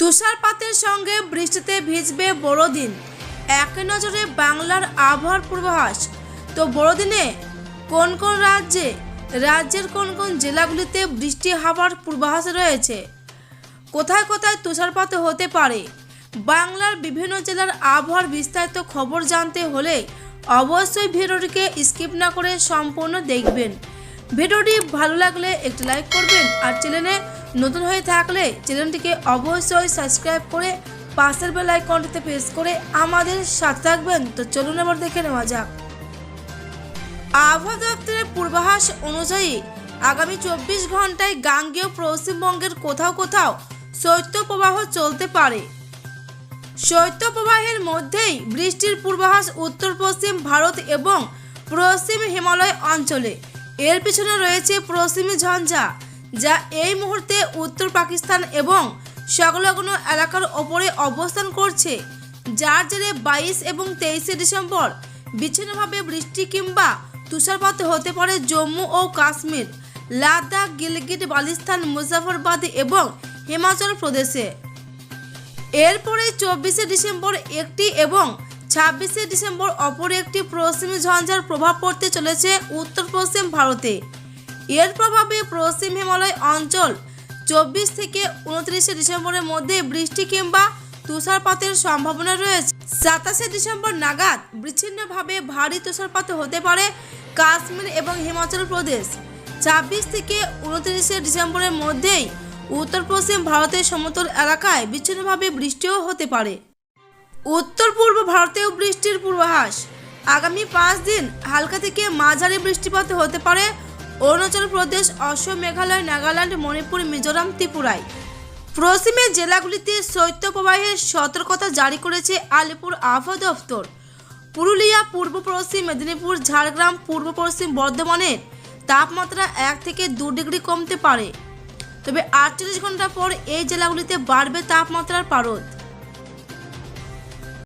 তুষারপাতের সঙ্গে বৃষ্টিতে ভিজবে বড়দিন। এক নজরে বাংলার আবহাওয়ার পূর্বাভাস। তো বড়দিনে কোন কোন রাজ্যের কোন কোন জেলাগুলিতে বৃষ্টি হওয়ার পূর্বাভাস রয়েছে, কোথায় কোথায় তুষারপাত হতে পারে, বাংলার বিভিন্ন জেলার আবহাওয়ার বিস্তারিত খবর জানতে হলে অবশ্যই ভিডিওটিকে স্কিপ না করে সম্পূর্ণ দেখবেন। ভিডিওটি ভালো লাগলে একটি লাইক করবেন, আর চ্যানেলে নতুন হয়ে থাকলে চ্যানেলটিকে অবশ্যই সাবস্ক্রাইব করে পাশের বেল আইকনটিতে প্রেস করে আমাদের সাথে থাকবেন। তো চলুন এবার দেখে নেওয়া যাক। আবহাওয়া দপ্তরের পূর্বাভাস অনুযায়ী আগামী 24 ঘন্টায় গাঙ্গেয় পশ্চিমবঙ্গের কোথাও কোথাও শৈত্যপ্রবাহ চলতে পারে। শৈত্যপ্রবাহের মধ্যেই বৃষ্টির পূর্বাভাস উত্তর পশ্চিম ভারত এবং পশ্চিম হিমালয় অঞ্চলে। এর পিছনে রয়েছে পশ্চিমী ঝঞ্ঝা, যা এই মুহূর্তে উত্তর পাকিস্তান এবং সংলগ্ন এলাকার ওপরে অবস্থান করছে, যার জেরে 22 এবং 23 ডিসেম্বর বিচ্ছিন্নভাবে বৃষ্টি কিংবা তুষারপাত হতে পারে জম্মু ও কাশ্মীর, লাদাখ, গিলগিট বালতিস্তান, মুজাফরবাদ এবং হিমাচল প্রদেশে। এরপরে 24 ডিসেম্বর একটি এবং 26 ডিসেম্বর অপর একটি পশ্চিমী ঝঞ্ঝার প্রভাব পড়তে চলেছে উত্তর পশ্চিম ভারতে। এর প্রভাবে পশ্চিম হিমালয় অঞ্চল 24 থেকে 29 ডিসেম্বরের মধ্যে বৃষ্টি কিংবা তুষারপাতের সম্ভাবনা রয়েছে। 27 ডিসেম্বর নাগাদ বিচ্ছিন্নভাবে ভারী তুষারপাত হতে পারে কাশ্মীর এবং হিমাচল প্রদেশ। 26 থেকে 29 ডিসেম্বরের মধ্যেই উত্তর পশ্চিম ভারতের সমতল এলাকায় বিচ্ছিন্নভাবে বৃষ্টিও হতে পারে। উত্তর পূর্ব ভারতেও বৃষ্টির পূর্বাভাস। আগামী 5 দিন হালকা থেকে মাঝারি বৃষ্টিপাত হতে পারে অরুণাচল প্রদেশ, অসম, মেঘালয়, নাগাল্যান্ড, মণিপুর, মিজোরাম, ত্রিপুরায়। পশ্চিমের জেলাগুলিতে শৈত্যপ্রবাহের সতর্কতা জারি করেছে আলিপুর আবহাওয়া দফতর। পুরুলিয়া, পূর্ব পশ্চিম মেদিনীপুর, ঝাড়গ্রাম, পূর্ব পশ্চিম বর্ধমানের তাপমাত্রা 1 থেকে 2 ডিগ্রি কমতে পারে, তবে 48 ঘন্টা পর এই জেলাগুলিতে বাড়বে তাপমাত্রার পারদ।